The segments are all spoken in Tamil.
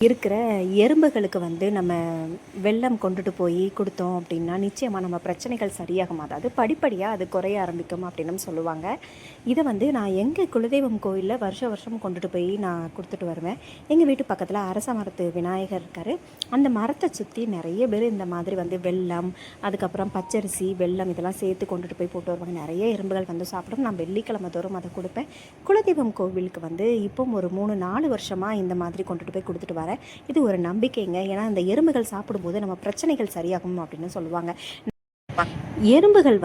இருக்கிற எறும்புகளுக்கு நம்ம வெல்லம் கொண்டுட்டு போய் கொடுத்தோம் அப்படின்னா நிச்சயமாக நம்ம பிரச்சனைகள் சரியாகும். அதாவது படிப்படியாக அது குறைய ஆரம்பிக்கும் அப்படின்னு சொல்லுவாங்க. இதை நான் எங்கள் குலதெய்வம் கோயிலில் வருஷம் கொண்டுட்டு போய் நான் கொடுத்துட்டு வருவேன். எங்கள் வீட்டு பக்கத்தில் அரச மரத்து விநாயகர் இருக்கார். அந்த மரத்தை சுற்றி நிறைய பேர் இந்த மாதிரி வெல்லம், அதுக்கப்புறம் பச்சரிசி, வெல்லம் இதெல்லாம் சேர்த்து கொண்டுட்டு போய் போட்டு வருவாங்க. நிறைய எறும்புகள் சாப்பிடும். நான் வெள்ளிக்கிழமை தோறும் அதை கொடுப்பேன். குலதெய்வம் கோவிலுக்கு இப்போ ஒரு 3-4 வருஷமாக இந்த மாதிரி கொண்டுட்டு போய் கொடுத்துட்டு வரேன். இது ஒரு நம்பிக்கைங்க. ஏன்னா இந்த எறும்புகள் சாப்பிடும்போது நம்ம பிரச்சனைகள் சரியாகும் அப்படின்னு சொல்லுவாங்க. எறும்புகள்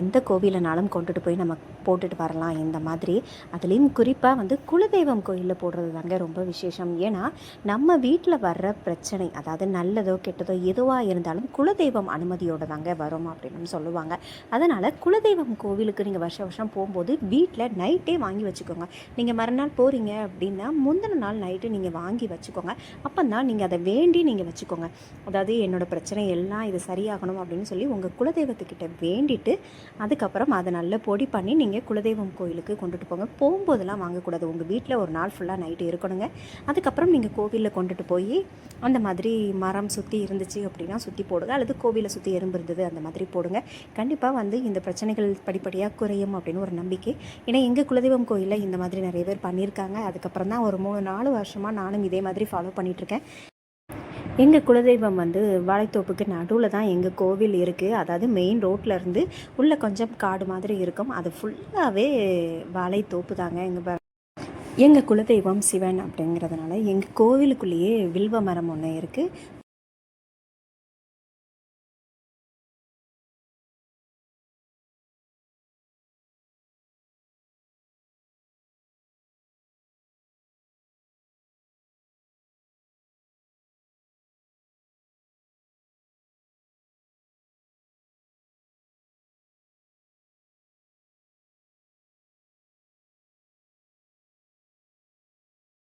எந்த கோவிலனாலும் கொண்டுட்டு போய் நம்ம போட்டுட்டு வரலாம் இந்த மாதிரி. அதுலேயும் குறிப்பாக குலதெய்வம் கோயிலில் போடுறது தாங்க ரொம்ப விசேஷம். ஏன்னா நம்ம வீட்டில் வர்ற பிரச்சனை, அதாவது நல்லதோ கெட்டதோ எதுவாக இருந்தாலும் குலதெய்வம் அனுமதியோடு தாங்க வரும் அப்படின்னு சொல்லுவாங்க. அதனால் குலதெய்வம் கோவிலுக்கு நீங்கள் வருஷம் போகும்போது வீட்டில் நைட்டே வாங்கி வச்சுக்கோங்க. நீங்கள் மறுநாள் போகிறீங்க அப்படின்னா முந்தின நாள் நைட்டு நீங்கள் வாங்கி வச்சுக்கோங்க. அப்போ தான் நீங்கள் அதை வேண்டி நீங்கள் வச்சுக்கோங்க. அதாவது என்னோடய பிரச்சனை எல்லாம் இது சரியாகணும் அப்படின்னு சொல்லி உங்கள் குலதெய்வத்துக்கிட்ட வேண்டிட்டு அதுக்கப்புறம் அதை நல்லா பொடி பண்ணி நீங்கள் குலதெய்வம் கோயிலுக்கு கொண்டுட்டு போங்க. போகும்போதெல்லாம் வாங்கக்கூடாது. உங்கள் வீட்டில் ஒரு நாள் ஃபுல்லாக நைட்டு இருக்கணுங்க. அதுக்கப்புறம் நீங்கள் கோவிலில் கொண்டுட்டு போய் அந்த மாதிரி மரம் சுற்றி இருந்துச்சு அப்படின்னா சுற்றி போடுங்க, அல்லது கோவிலை சுற்றி எறும்பு இருந்தது அந்த மாதிரி போடுங்க. கண்டிப்பாக இந்த பிரச்சனைகள் படிப்படியாக குறையும் அப்படின்னு ஒரு நம்பிக்கை. ஏன்னா எங்கள் குலதெய்வம் கோயிலில் இந்த மாதிரி நிறைய பேர் பண்ணியிருக்காங்க. அதுக்கப்புறம் தான் ஒரு 3-4 வருஷமாக நானும் இதே மாதிரி ஃபாலோ பண்ணிகிட்ருக்கேன். எங்கள் குலதெய்வம் வாழைத்தோப்புக்கு நடுவில் தான் எங்கள் கோவில் இருக்குது. அதாவது மெயின் ரோட்லேருந்து உள்ளே கொஞ்சம் காடு மாதிரி இருக்கும். அது ஃபுல்லாகவே வாழைத்தோப்பு தாங்க. எங்கள் குலதெய்வம் சிவன் அப்படிங்கிறதுனால எங்கள் கோவிலுக்குள்ளேயே வில்வ மரம் ஒன்று இருக்குது.